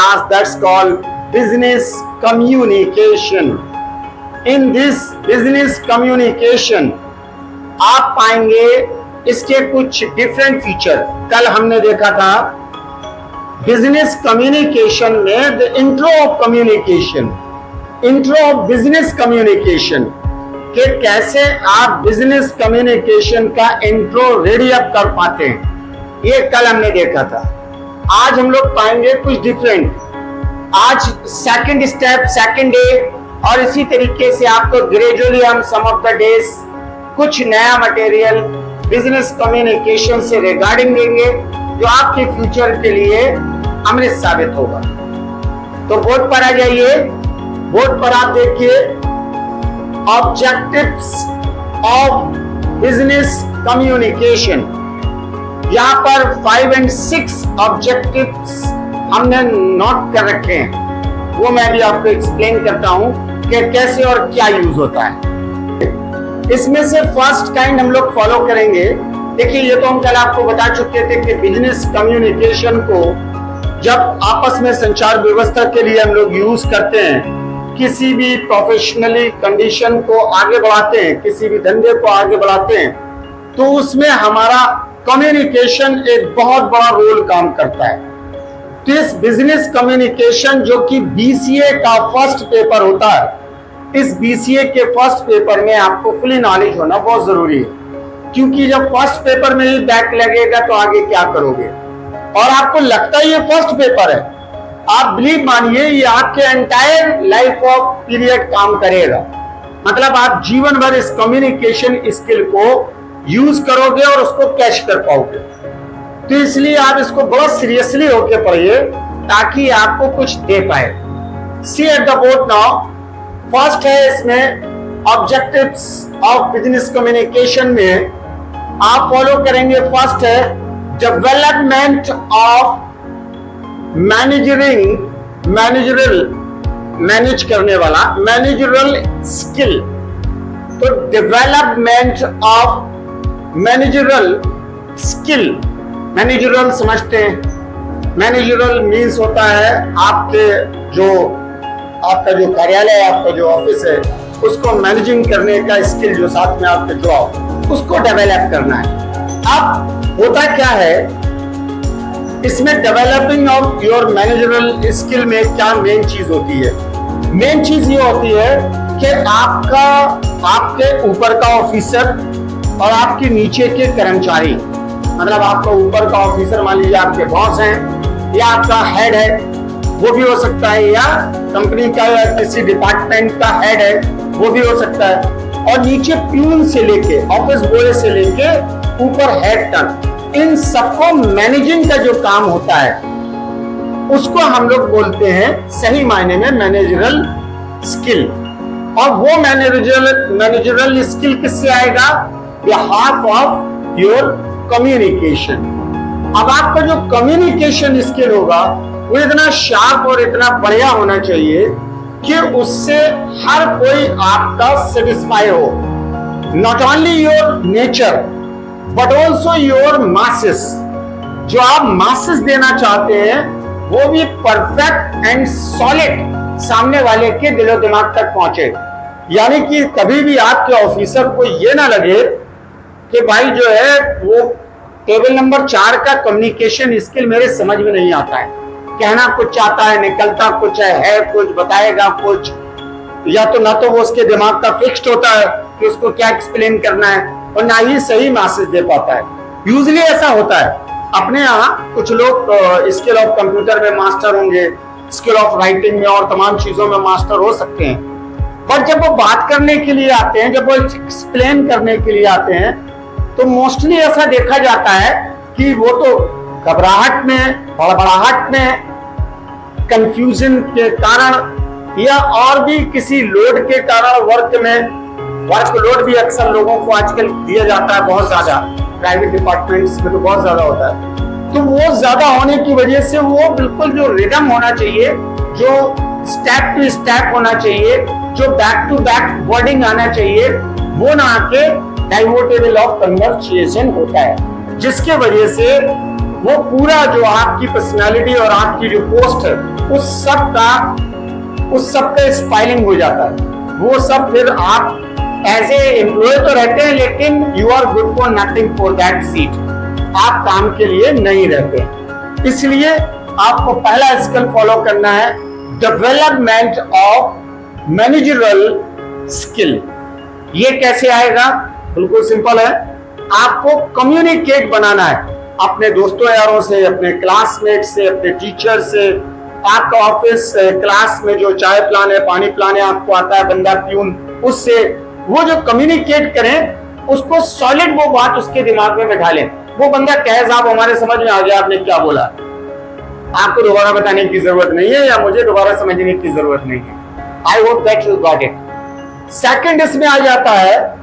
class that's called business communication. In this business communication आप पाएंगे इसके कुछ डिफरेंट फीचर। कल हमने देखा था बिजनेस कम्युनिकेशन में the intro of communication, intro of business communication कि कैसे आप बिजनेस कम्युनिकेशन का इंट्रो रेडी अप कर पाते हैं, ये कल हमने देखा था। आज हम लोग पाएंगे कुछ डिफरेंट। आज सेकंड स्टेप, सेकंड डे, और इसी तरीके से आपको ग्रेजुअली हम सम ऑफ द डेज कुछ नया मटेरियल बिजनेस कम्युनिकेशन से रिगार्डिंग देंगे जो आपके फ्यूचर के लिए अमृत साबित होगा। तो बोर्ड पर आ जाइए। बोर्ड पर आप देखिए ऑब्जेक्टिव्स ऑफ बिजनेस कम्युनिकेशन। यहां पर 5 और 6 ऑब्जेक्टिव्स हमने नोट कर रखे हैं, वो मैं भी आपको एक्सप्लेन करता हूं कि कैसे और क्या यूज होता है। इसमें से फर्स्ट काइंड हम लोग फॉलो करेंगे। देखिए, ये तो हम कल आपको बता चुके थे कि बिजनेस कम्युनिकेशन को जब आपस में संचार व्यवस्था के लिए हम लोग यूज करते हैं, किसी भी प्रोफेशनली कंडीशन को आगे बढ़ाते हैं, किसी भी धंधे को आगे बढ़ाते हैं, तो उसमें हमारा कम्युनिकेशन एक बहुत बड़ा रोल काम करता है। तो इस बिजनेस कम्युनिकेशन जो कि बीसीए का फर्स्ट पेपर होता है, इस बीसीए के फर्स्ट पेपर में आपको फुली नॉलेज होना बहुत जरूरी है, क्योंकि जब फर्स्ट पेपर में ही बैक लगेगा तो आगे क्या करोगे। और आपको लगता है ये फर्स्ट पेपर है, आप बिलीव मानिए ये आपके एंटायर लाइफ ऑफ पीरियड काम करेगा। मतलब आप जीवन भर इस कम्युनिकेशन स्किल को यूज करोगे और उसको कैच कर पाओगे। तो इसलिए आप इसको बड़ा सीरियसली होके पढ़िए ताकि आपको कुछ दे पाए। See at the board now. First है इसमें ऑब्जेक्टिव्स ऑफ बिजनेस कम्युनिकेशन में आप फॉलो करेंगे। फर्स्ट है डेवलपमेंट ऑफ मैनेजरल, मैनेज करने वाला मैनेजरल स्किल। तो development of managerial skill, managerial समझते हैं। मैनेजरल मीन्स होता है आपका जो कार्यालय है, आपका जो ऑफिस है, उसको मैनेजिंग करने का स्किल जो साथ में आपके जुड़ा हो, उसको डेवलप करना है। अब होता क्या है इसमें developing of your managerial skill में क्या मेन चीज होती है? मेन चीज ये होती है कि आपके ऊपर का ऑफिसर और आपके नीचे के कर्मचारी, मतलब आपका ऊपर का ऑफिसर मान लीजिए आपके बॉस हैं या आपका हेड है, वो भी हो सकता है, या कंपनी का या किसी डिपार्टमेंट का हेड है, वो भी हो सकता है, और नीचे प्यून से लेके ऑफिस बॉय से लेके ऊपर हेड तक, इन सबको मैनेजिंग का जो काम होता है उसको हम लोग बोलते हैं सही मायने में मैनेजरल स्किल। और वो मैनेजरल स्किल किससे आएगा? Behalf of your communication. अब आपका जो कम्युनिकेशन स्किल होगा वो इतना शार्प और इतना बढ़िया होना चाहिए कि उससे हर कोई आपका सेटिस्फाई हो। Not only your nature but also your masses. जो आप मासेस देना चाहते हैं वो भी परफेक्ट एंड सॉलिड सामने वाले के दिलो दिमाग तक पहुंचे। यानी कि कभी भी आपके ऑफिसर को ये ना लगे कि भाई जो है वो टेबल नंबर 4 का कम्युनिकेशन स्किल मेरे समझ में नहीं आता है, कहना कुछ चाहता है, निकलता कुछ है कुछ, बताएगा कुछ, या तो ना तो वो उसके दिमाग का फिक्स्ड होता है कि उसको क्या एक्सप्लेन करना है, और ना ही सही मैसेज दे पाता है। यूजुअली ऐसा होता है। अपने यहाँ कुछ लोग स्किल ऑफ कंप्यूटर में मास्टर होंगे, स्किल ऑफ राइटिंग में और तमाम चीजों में मास्टर हो सकते हैं, पर जब वो बात करने के लिए आते हैं, जब वो एक्सप्लेन करने के लिए आते हैं, तो मोस्टली ऐसा देखा जाता है कि वो तो घबराहट में, हड़बड़ाहट में, कंफ्यूजन के कारण या और भी किसी लोड के कारण, वर्क लोड भी अक्सर लोगों को आजकल दिया जाता है बहुत ज्यादा, प्राइवेट डिपार्टमेंट्स में तो बहुत ज्यादा होता है। तो वो ज्यादा होने की वजह से वो बिल्कुल जो रिदम होना चाहिए, जो स्टेप टू स्टेप होना चाहिए, जो बैक टू बैक वर्डिंग आना चाहिए, वो ना आके डाइवर्टेबल ऑफ कन्वर्सेशन होता है, जिसके वजह से वो पूरा जो आपकी पर्सनालिटी और आपकी जो पोस्ट है उस सब का स्पाइलिंग हो जाता है। वो सब फिर आप एज ए एम्प्लॉय तो रहते हैं, लेकिन you are good for nothing for that seat, आप काम के लिए नहीं रहते। इसलिए आपको पहला स्किल फॉलो करना है, डेवलपमेंट ऑफ मैनेजरल स्किल। ये कैसे आएगा? बिल्कुल सिंपल है, आपको कम्युनिकेट बनाना है अपने दोस्तों यारों से, अपने क्लासमेट से, अपने टीचर से, आपका ऑफिस क्लास में जो चाय पिलाने पानी पिलाने आपको आता है बंदा प्यून, उससे वो जो कम्युनिकेट करें उसको सॉलिड वो बात उसके दिमाग में बैठा लें। वो बंदा कहे साहब हमारे समझ में आ गया आपने क्या बोला, आपको दोबारा बताने की जरूरत नहीं है या मुझे दोबारा समझने की जरूरत नहीं है। आई hope that you got it. Second इसमें आ जाता है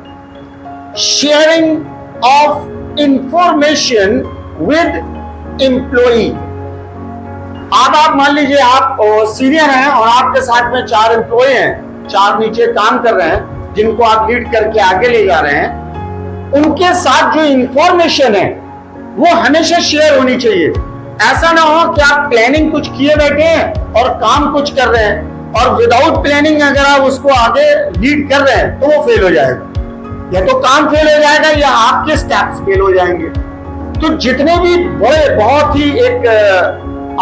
sharing of information with employee. अब आप मान लीजिए आप सीनियर हैं और आपके साथ में 4 एम्प्लॉय हैं, 4 नीचे काम कर रहे हैं जिनको आप लीड करके आगे ले जा रहे हैं। उनके साथ जो इंफॉर्मेशन है वो हमेशा शेयर होनी चाहिए। ऐसा ना हो कि आप प्लानिंग कुछ किए बैठे हैं और काम कुछ कर रहे हैं और विदाउट प्लानिंग अगर आप उसको आगे लीड कर रहे हैं तो वो फेल हो जाएगा, या तो काम फेल हो जाएगा या आपके स्टेप्स फेल हो जाएंगे। तो जितने भी बड़े बहुत ही एक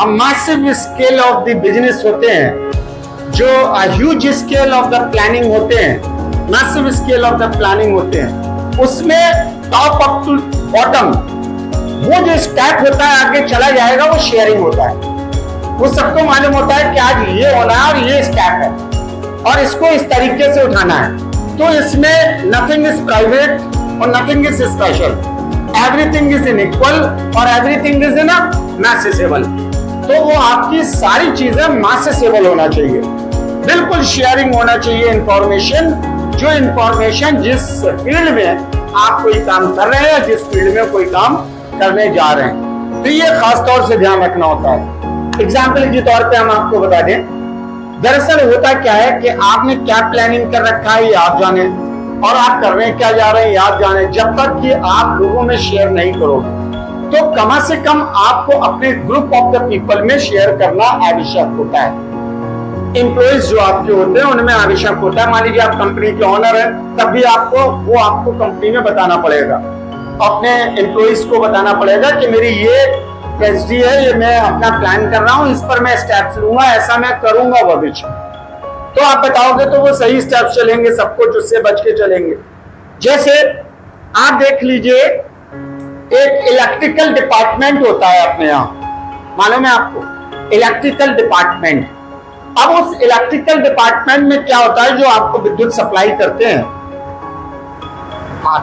massive scale of the business होते हैं, जो huge scale of the planning होते हैं, massive scale of the planning होते हैं, उसमें टॉप अप टू बॉटम वो जो स्टेप होता है आगे चला जाएगा वो शेयरिंग होता है। वो सबको मालूम होता है कि आज ये होना है और ये स्टेप है और इसको इस तरीके से उठाना है। तो इसमें नथिंग इज प्राइवेट और nothing is special, everything is in equal और एवरीथिंग इज इन मैसेसेबल। तो वो आपकी सारी चीजें मैसेसेबल होना चाहिए, बिल्कुल शेयरिंग होना चाहिए इंफॉर्मेशन। जो इंफॉर्मेशन जिस फील्ड में आप कोई काम कर रहे हैं, जिस फील्ड में कोई काम करने जा रहे हैं, तो ये खास तौर से ध्यान रखना होता है। एग्जाम्पल के तौर पे हम आपको बता दें, दरअसल होता क्या है कि आपने क्या प्लानिंग कर रखा है ये आप जाने और आप कर रहे हैं क्या जा रहे हैं ये आप जाने। जब तक कि आप लोगों में शेयर नहीं करोगे तो कम से कम आपको अपने ग्रुप ऑफ द पीपल में शेयर करना आवश्यक होता है। एम्प्लॉइज जो आपके होते हैं उनमें आवश्यक होता है। मान लीजिए आप कंपनी के ऑनर है, तब भी आपको कंपनी में बताना पड़ेगा, अपने एम्प्लॉइज को बताना पड़ेगा कि मेरी ये ट्रेजेडी है, ये मैं अपना प्लान कर रहा हूं, इस पर मैं स्टेप्स लूंगा, ऐसा मैं करूंगा भविष्य। तो आप बताओगे तो वो सही स्टेप्स चलेंगे, सब कुछ उससे बच के चलेंगे। जैसे आप देख लीजिए एक इलेक्ट्रिकल डिपार्टमेंट होता है अपने यहाँ, मालूम है आपको इलेक्ट्रिकल डिपार्टमेंट। अब उस इलेक्ट्रिकल डिपार्टमेंट में क्या होता है, जो आपको विद्युत सप्लाई करते हैं,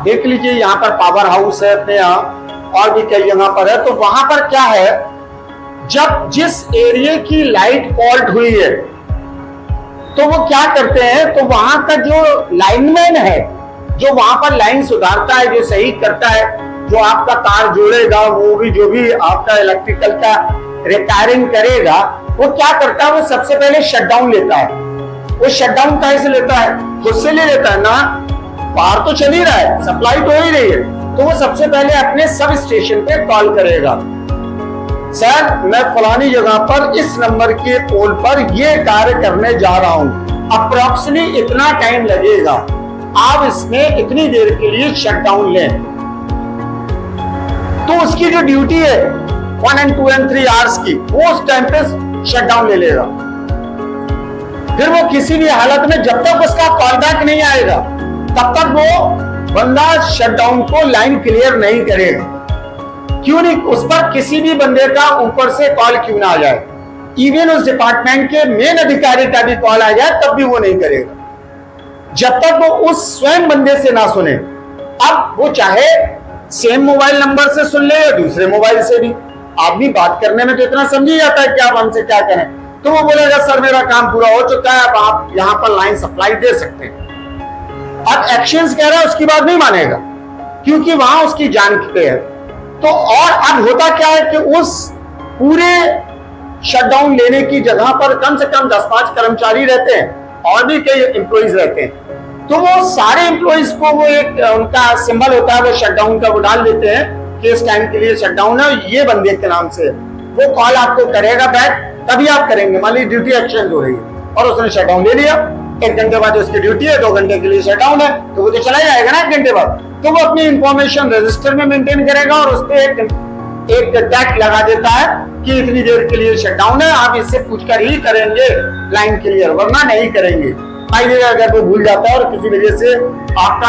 देख लीजिए यहाँ पर पावर हाउस है अपने यहाँ और भी कई जगह पर है। तो वहां पर क्या है, जब जिस एरिया की लाइट फॉल्ट हुई है तो वो क्या करते हैं, तो वहां का जो लाइनमैन है, जो वहां पर लाइन सुधारता है, जो सही करता है, जो आपका तार जोड़ेगा, वो भी जो भी आपका इलेक्ट्रिकल का रिपेयरिंग करेगा, वो क्या करता है, वो सबसे पहले शटडाउन लेता है। वो शटडाउन कहाँ से लेता है, खुद से ले लेता है ना, पावर तो चल ही रहा है, सप्लाई तो हो ही रही है, तो वो सबसे पहले अपने सब स्टेशन पे कॉल करेगा, सर मैं फलानी जगह पर इस नंबर के पोल पर ये कार्य करने जा रहा हूं, अप्रोक्सीमेटली इतना टाइम लगेगा, आप इसमें इतनी देर के लिए शटडाउन लें। तो उसकी जो ड्यूटी है 1 and 2 and 3 आवर्स की, वो उस टाइम पे शटडाउन ले लेगा। फिर वो किसी भी हालत में जब तक उसका कॉल बैक नहीं आएगा तब तक वो बंदा शटडाउन को लाइन क्लियर नहीं करेगा। क्यों नहीं, उस पर किसी भी बंदे का ऊपर से कॉल क्यों ना आ जाए, इवन उस डिपार्टमेंट के मेन अधिकारी का भी कॉल आ जाए तब भी वो नहीं करेगा जब तक वो उस स्वयं बंदे से ना सुने। अब वो चाहे सेम मोबाइल नंबर से सुन ले या दूसरे मोबाइल से भी, आदमी बात करने में तो इतना समझ ही जाता है कि आप हमसे क्या करें। तो वो बोलेगा सर मेरा काम पूरा हो चुका है, अब आप यहाँ पर लाइन सप्लाई दे सकते हैं। अब एक्शंस कह रहा है उसकी बात नहीं मानेगा क्योंकि वहां उसकी जान पे है। तो और अब होता क्या है कि उस पूरे शटडाउन लेने की जगह पर कम से कम 10-5 कर्मचारी रहते हैं और भी कई एम्प्लॉइज रहते हैं। तो वो सारे एम्प्लॉइज को वो एक उनका सिंबल होता है वो शटडाउन का, वो डाल देते हैं केस टाइम के लिए शटडाउन है, ये बंदे के नाम से, वो कॉल आपको करेगा बैक, तभी आप करेंगे। मान लीजिए ड्यूटी एक्सचेंज हो रही है और उसने शटडाउन ले लिया, 1 घंटे बाद उसकी ड्यूटी है, 2 घंटे के लिए शटडाउन है, तो वो तो चला जाएगा ना 1 घंटे बाद। तो वो अपनी इंफॉर्मेशन रजिस्टर में मेंटेन करेगा और उस पर एक टैग लगा देता है कि इतनी देर के लिए शटडाउन है, आप इससे पूछकर ही करेंगे लाइन क्लियर, वरना नहीं करेंगे। अगर वो भूल जाता है और किसी वजह से आपका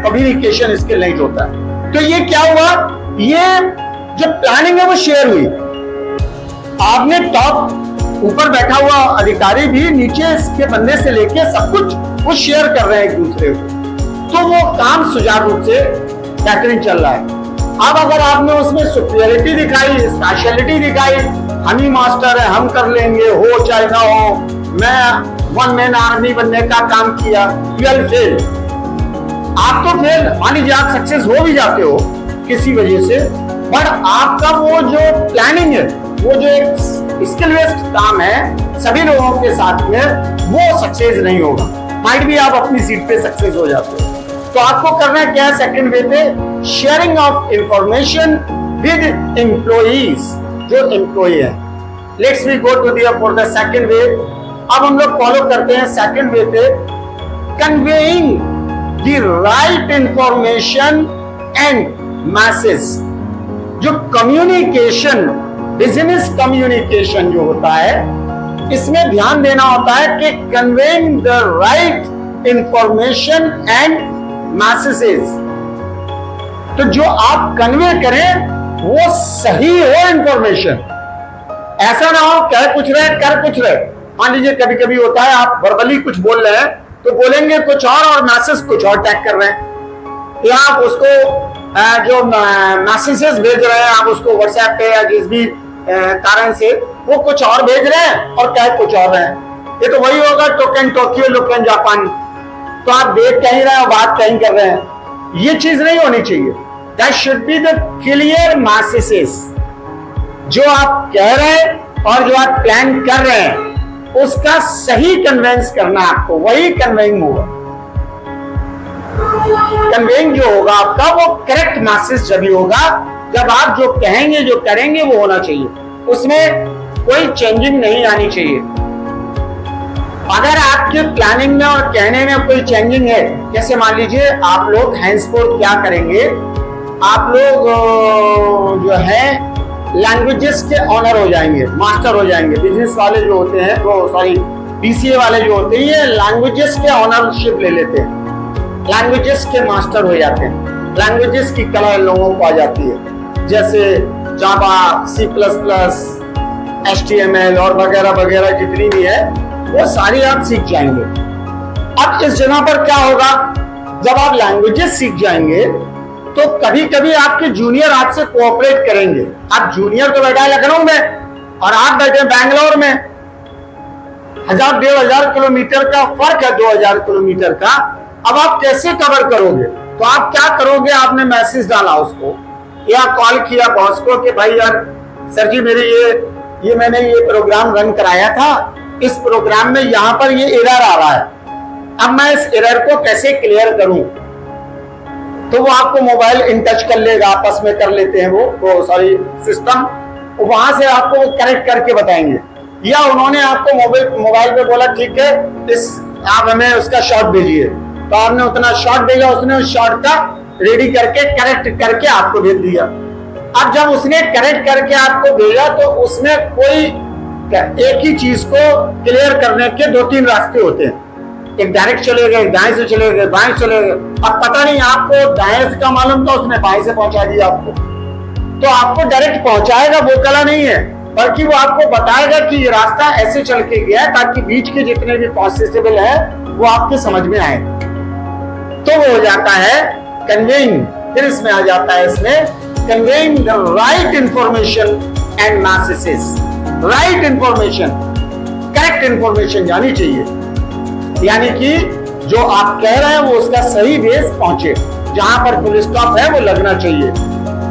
कम्युनिकेशन स्किल नहीं होता है, तो ये क्या हुआ, ये जो प्लानिंग है वो शेयर हुई। आपने टॉप ऊपर बैठा हुआ अधिकारी भी नीचे इसके बंदे से लेके सब कुछ वो शेयर कर रहे हैं एक दूसरे को, तो वो काम सुचारू रूप से बेहतरीन चल रहा है। अब अगर आपने उसमें सुपीरियरिटी दिखाई, स्पेशलिटी दिखाई, हम ही मास्टर है, हम कर लेंगे, हो चाहे ना हो, मैं 1 मैन आर्मी बनने का काम किया, यू विल फेल। आप तो फेल, मान लीजिए आप सक्सेस हो भी जाते हो किसी वजह से, बट आपका वो जो प्लानिंग है, वो जो एक स्किल बेस्ड काम है सभी लोगों के साथ में, वो सक्सेस नहीं होगा। माइट भी आप अपनी सीट पे सक्सेस हो जाते हो। तो आपको करना क्या है सेकंड वे पे, sharing of information with employees, जो एम्प्लॉय है। Let's we go to for the second way. अब हम लोग फॉलो करते हैं सेकंड वे पे, conveying the right information and message. जो कम्युनिकेशन, बिजनेस कम्युनिकेशन जो होता है, इसमें ध्यान देना होता है कि conveying the right information and messages. तो जो आप कन्वे करें वो सही हो इंफॉर्मेशन, ऐसा ना हो कह कुछ रहे कर कुछ रहे। मान लीजिए कभी कभी होता है आप वर्बली कुछ बोल रहे हैं तो बोलेंगे कुछ और मैसेज कुछ और टैग कर रहे हैं, या आप उसको जो मैसेजेस भेज रहे हैं आप उसको व्हाट्सएप पे या जिस भी कारण से वो कुछ और भेज रहे हैं और टैग कुछ और रहे हैं। ये तो वही होगा टोकन टोक्यो लोकन जापान, तो आप देख कहीं रहे हो बात कहीं कर रहे हैं, ये चीज नहीं होनी चाहिए। That should be the clear messages. जो आप कह रहे हैं और जो आप प्लान कर रहे हैं उसका सही कन्वेंस करना आपको, वही कन्वेइंग होगा। कन्वेइंग जो होगा आपका वो करेक्ट मैसेज जब होगा जब आप जो कहेंगे जो करेंगे वो होना चाहिए, उसमें कोई चेंजिंग नहीं आनी चाहिए। अगर आपके प्लानिंग में और कहने में कोई चेंजिंग है, जैसे मान लीजिए आप लोग हैंसफोर्थ क्या करेंगे, आप लोग जो है लैंग्वेजेस के ऑनर हो जाएंगे, मास्टर हो जाएंगे। बिजनेस वाले जो होते हैं वो सॉरी बीसीए वाले जो होते हैं ये लैंग्वेजेस के ऑनरशिप ले लेते हैं, लैंग्वेजेस के मास्टर हो जाते हैं, लैंग्वेजेस की कला लोगों को आ जाती है, जैसे जावा, C++, HTML और वगैरह वगैरह जितनी भी है वो सारी आप सीख जाएंगे। अब इस जगह पर क्या होगा, जब आप लैंग्वेजेस सीख जाएंगे तो कभी कभी आपके जूनियर आपसे कोऑपरेट करेंगे। आप जूनियर तो बैठा है लखनऊ में और आप बैठे बैंगलोर में, 1000-1500 किलोमीटर का फर्क है, 2000 किलोमीटर का। अब आप कैसे कवर करोगे, तो आप क्या करोगे, आपने मैसेज डाला उसको या कॉल किया बॉस को कि भाई यार सर जी मेरे ये मैंने ये प्रोग्राम रन कराया था, इस प्रोग्राम में यहाँ पर ये एरर आ रहा है, अब मैं इस एरर को कैसे क्लियर करूं। तो वो आपको मोबाइल इन टच कर लेगा, आपस में कर लेते हैं वो सॉरी सिस्टम, वहां से आपको वो करेक्ट करके बताएंगे। या उन्होंने आपको मोबाइल पे बोला ठीक है इस आप हमें उसका शॉट भेजिए, तो आपने उतना शॉट भेजा, उसने उस शॉट का रेडी करके करेक्ट करके आपको भेज दिया। अब जब उसने करेक्ट करके आपको भेजा तो उसमें कोई एक ही चीज को क्लियर करने के 2-3 रास्ते होते हैं, एक डायरेक्ट चले गए, दाएं से चले गए, बाएं चले गए। अब पता नहीं आपको दाएं से का मालूम था, उसने बाएं से पहुंचा दिया आपको, तो आपको डायरेक्ट पहुंचाएगा वो कला नहीं है, बल्कि वो आपको बताएगा कि ये रास्ता ऐसे चल के गया ताकि बीच के जितने भी पॉसिबल है वो आपके समझ में आए। तो वो हो जाता है कन्वेइंग। फिर इसमें आ जाता है इसमें conveying the right information and messages. Right information, correct information जानी चाहिए, यानी कि जो आप कह रहे हैं वो उसका सही बेस पहुंचे, जहां पर फुल स्टॉप है वो लगना चाहिए,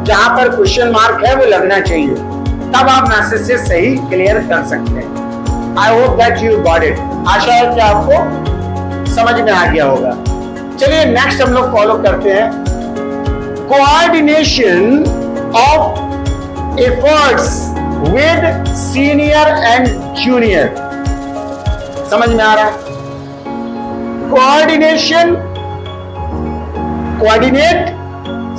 जहां पर क्वेश्चन मार्क है वो लगना चाहिए, तब आप मैसेज से सही क्लियर कर सकते हैं। I hope that you got it. आशा है कि आपको समझ में आ गया होगा। चलिए नेक्स्ट हम लोग फॉलो करते हैं coordination of efforts with senior and junior. समझ में आ रहा है? कोऑर्डिनेशन, कोऑर्डिनेट,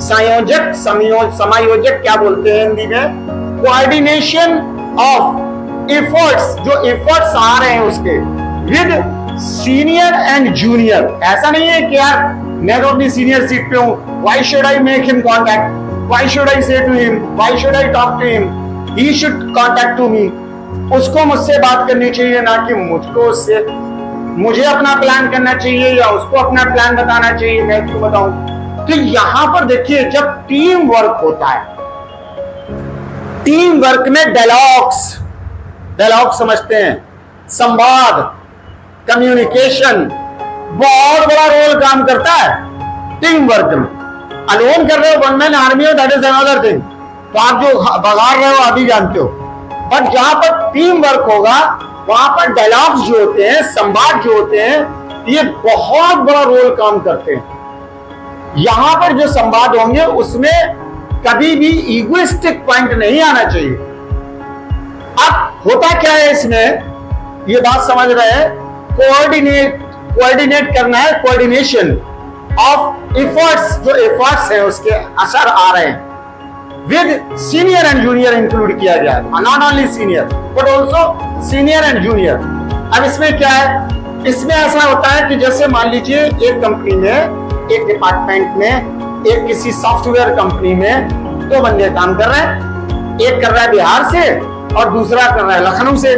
संयोजक, समायोजक क्या बोलते हैं हिंदी में? कोऑर्डिनेशन ऑफ एफर्ट्स, जो एफर्ट्स आ रहे हैं उसके, विद सीनियर एंड जूनियर. ऐसा नहीं है कि यार मैं तो अपनी सीनियर सीट पे हूं, why should I make him contact, why should I say to him, why should I talk to him, he should contact to me. उसको मुझसे बात करनी चाहिए, ना कि मुझको उससे. मुझे अपना प्लान करना चाहिए या उसको अपना प्लान बताना चाहिए, मैं क्यों बताऊं. तो यहां पर देखिए, जब टीम वर्क होता है, टीम वर्क में डायलॉग समझते हैं, संवाद, कम्युनिकेशन बहुत बड़ा रोल काम करता है टीम वर्क में. अलोन कर रहे हो, वन मैन आर्मी हो, दैट इज अनदर थिंग. तो आप जो बगाड़ रहे हो आप ही जानते हो. बट जहां पर टीम वर्क होगा वहां पर डायलॉग्स जो होते हैं, संवाद जो होते हैं, ये बहुत बड़ा रोल काम करते हैं. यहां पर जो संवाद होंगे उसमें कभी भी इगोइस्टिक पॉइंट नहीं आना चाहिए. अब होता क्या है इसमें, ये बात समझ रहे हैं, कोऑर्डिनेट करना है, कोऑर्डिनेशन ऑफ एफर्ट्स, जो एफर्ट्स हैं उसके असर आ रहे हैं, with senior and junior include किया गया है. Not only senior but also senior and junior. अब इसमें क्या है, इसमें ऐसा होता है कि जैसे मान लीजिए एक कंपनी में, एक डिपार्टमेंट में, एक किसी सॉफ्टवेयर कंपनी में दो बंदे काम कर रहे हैं. एक कर रहा है बिहार से और दूसरा कर रहा है लखनऊ से.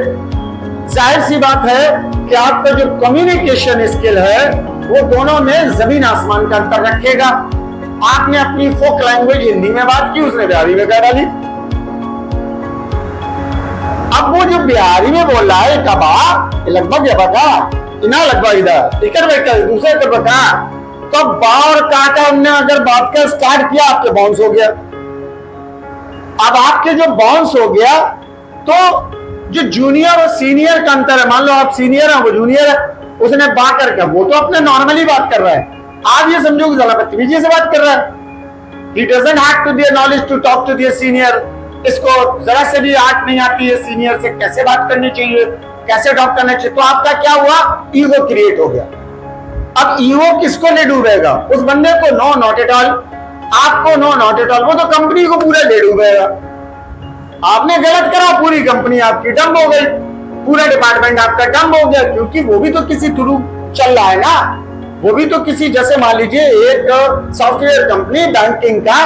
जाहिर सी बात है कि आपका जो कम्युनिकेशन स्किल है वो दोनों में जमीन आसमान का अंतर रखेगा. आपने अपनी फोक लैंग्वेज हिंदी में बात की, उसने बिहारी में कह डाली. अब वो जो बिहारी में बोल रहा है, कबा लगभग इना लगभग इधर इकर बैठा दूसरे कर बता, तो बा और का हमने अगर बात का स्टार्ट किया, आपके बाउंस हो गया. अब आपके जो बाउंस हो गया, तो जो जूनियर और सीनियर का अंतर है, मान लो आप सीनियर है वो जूनियर है, उसने बा करके, वो तो अपने नॉर्मली बात कर रहा है, आप ये समझो कि ज्यादा बदतमीजी से बात कर रहा है. He doesn't have to be a knowledge to talk to the senior. इसको जरा से भी आर्ट नहीं आती है सीनियर से कैसे बात करनी चाहिए, कैसे टॉक करना चाहिए. तो आपका क्या हुआ, ईगो क्रिएट हो गया. अब ईगो किसको ले डूबेगा, उस बंदे को? No, not at all. आपको नो, नॉट एट ऑल. वो तो कंपनी को पूरा ले डूबेगा. आपने गलत करा, पूरी कंपनी आपकी डंब हो गई, पूरा डिपार्टमेंट आपका डंब हो गया, क्योंकि वो भी तो किसी थ्रू चल रहा है ना. वो भी तो किसी, जैसे मान लीजिए एक सॉफ्टवेयर कंपनी बैंकिंग का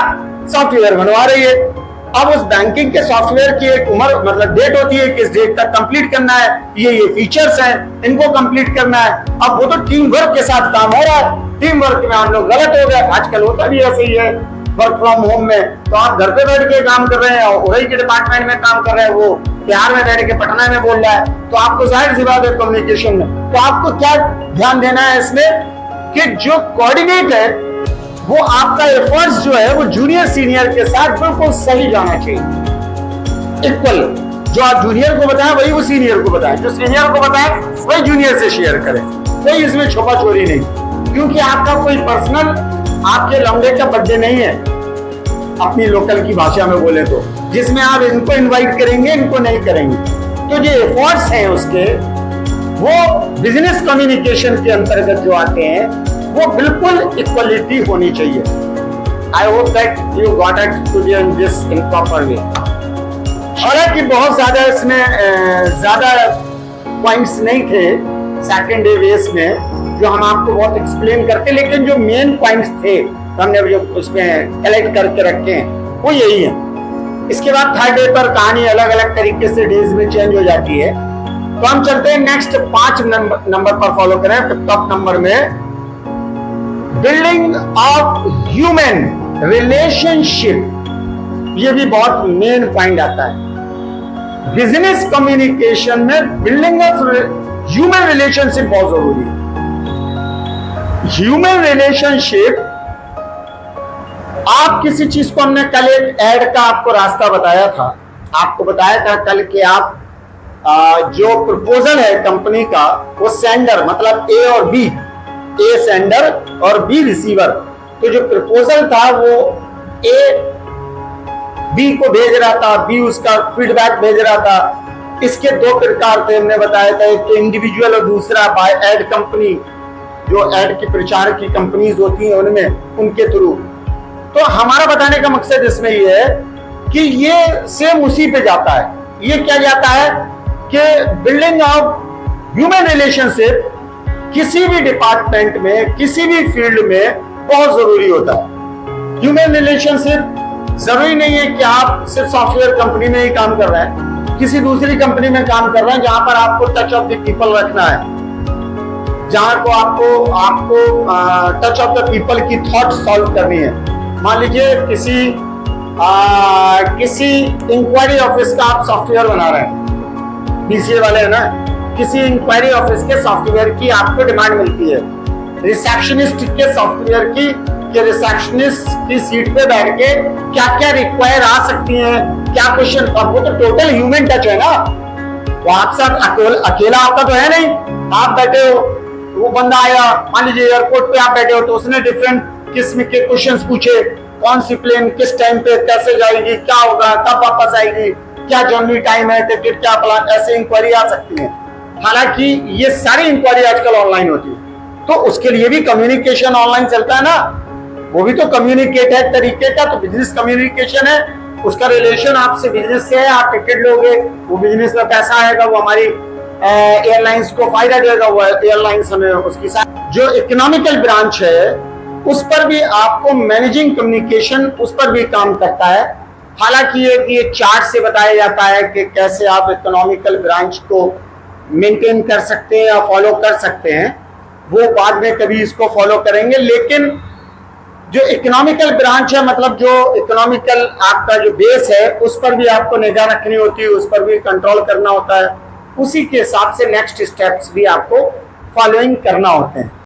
सॉफ्टवेयर बनवा रही है. अब उस बैंकिंग के सॉफ्टवेयर की एक उम्र, मतलब डेट होती है, किस डेट तक कंप्लीट करना है, ये फीचर्स हैं, इनको कंप्लीट करना है. अब वो तो टीम वर्क के साथ काम हो रहा है. टीम वर्क में आप लोग गलत हो गए. आजकल होता भी ऐसे ही है वर्क फ्रॉम होम में. तो आप घर पे बैठ के काम कर रहे हैं, उड़ई के डिपार्टमेंट में काम कर रहे हैं, वो बिहार में बैठ के पटना में बोल रहा है. तो आपको जाहिर सी बात है कम्युनिकेशन में, तो आपको क्या ध्यान देना है इसमें कि जो कोऑर्डिनेट है वो आपका एफर्ट्स जो है वो जूनियर सीनियर के साथ बिल्कुल सही जाना चाहिए, इक्वल. जो आप जूनियर को बताएं वही वो सीनियर को बताएं, जो सीनियर को बताएं वही जूनियर से शेयर करें. कोई इसमें छुपा चोरी नहीं, क्योंकि आपका कोई पर्सनल, आपके लौंडे का बर्थडे नहीं है, अपनी लोकल की भाषा में बोले तो, जिसमें आप इनको इनवाइट करेंगे, इनको नहीं करेंगे. तो जो एफर्ट्स हैं उसके, वो बिजनेस कम्युनिकेशन के अंतर्गत जो आते हैं, वो बिल्कुल इक्वलिटी होनी चाहिए. I hope that you got it to be in this in proper way. हालांकि बहुत ज्यादा इसमें ज्यादा पॉइंट्स नहीं थे सेकंड डे बेस में जो हम आपको बहुत एक्सप्लेन करते, लेकिन जो मेन पॉइंट्स थे हमने जो उसमें कलेक्ट करके रखे हैं वो यही है. इसके बाद थर्ड डे पर कहानी अलग अलग तरीके से डेज में चेंज हो जाती है. तो हम चलते हैं नेक्स्ट 5 नंबर पर फॉलो करें. टॉप नंबर में बिल्डिंग ऑफ ह्यूमन रिलेशनशिप, ये भी बहुत मेन पॉइंट आता है. बिजनेस कम्युनिकेशन में बिल्डिंग ऑफ ह्यूमन रिलेशनशिप बहुत जरूरी है. ह्यूमन रिलेशनशिप, आप किसी चीज को, हमने कल एक एड का आपको रास्ता बताया था, आपको बताया था कल कि आप जो प्रपोजल है कंपनी का, वो सेंडर मतलब ए और बी, ए सेंडर और बी रिसीवर. तो जो प्रपोजल था वो ए बी को भेज रहा था, बी उसका फीडबैक भेज रहा था। इसके दो प्रकार थे, हमने बताया था, एक तो इंडिविजुअल और दूसरा बाय एड कंपनी, जो एड की प्रचार की कंपनीज होती हैं उनमें, उनके थ्रू। तो हमारा बताने का मकसद इसमें ये है कि ये सेम उसी पे जाता है। ये क्या जाता है कि बिल्डिंग ऑफ ह्यूमन रिलेशनशिप किसी भी डिपार्टमेंट में, किसी भी फील्ड में बहुत जरूरी होता है। ह्यूमन रिलेशनशिप जरूरी नहीं है कि आप सिर्फ सॉफ्टवेयर कंपनी में ही काम कर रहे हैं, किसी दूसरी कंपनी में काम कर रहे हैं जहां पर आपको टच ऑफ द पीपल रखना है, जहां को आपको टच ऑफ द पीपल की थॉट सॉल्व करनी है। मान लीजिए किसी इंक्वायरी ऑफिस का आप सॉफ्टवेयर बना रहे हैं, बीसीए वाले है ना, किसी इंक्वायरी ऑफिस के सॉफ्टवेयर की आपको डिमांड मिलती है, रिसेप्शनिस्ट के सॉफ्टवेयर की, कि रिसेप्शनिस्ट की सीट पे बैठ के क्या क्या रिक्वायर आ सकती हैं, क्या क्वेश्चन। अब वो तो टोटल ह्यूमन टच है ना, वो आप साथ अकेला आपका तो है नहीं। आप बैठे हो, वो बंदा आया, मान लीजिए एयरपोर्ट पे आप बैठे हो, तो उसने डिफरेंट किस्म के क्वेश्चंस पूछे, कौन सी प्लेन किस टाइम पे कैसे जाएगी, क्या होगा, कब वापस आएगी, क्या जर्नी टाइम है, टिकट क्या प्लान, ऐसे इंक्वायरी आ सकती है। हालांकि ये सारी इंक्वायरी आजकल ऑनलाइन होती है, तो उसके लिए भी कम्युनिकेशन ऑनलाइन चलता है ना, वो भी तो कम्युनिकेट है तरीके का, तो बिजनेस कम्युनिकेशन है, उसका रिलेशन आपसे बिजनेस से है। आप टिकट लोगे, वो बिजनेस में पैसा आएगा, वो हमारी एयरलाइंस को फायदा देगा, वो एयरलाइंस हमें उसकी साथ। जो इकोनॉमिकल ब्रांच है उस पर भी आपको मैनेजिंग कम्युनिकेशन उस पर भी काम करता है। हालांकि ये चार्ट से बताया जाता है कि कैसे आप इकोनॉमिकल ब्रांच को मेंटेन कर सकते हैं या फॉलो कर सकते हैं, वो बाद में कभी इसको फॉलो करेंगे। लेकिन जो इकोनॉमिकल ब्रांच है, मतलब जो इकोनॉमिकल आपका जो बेस है, उस पर भी आपको निगाह रखनी होती है, उस पर भी कंट्रोल करना होता है, उसी के हिसाब से नेक्स्ट स्टेप्स भी आपको फॉलोइंग करना होते हैं।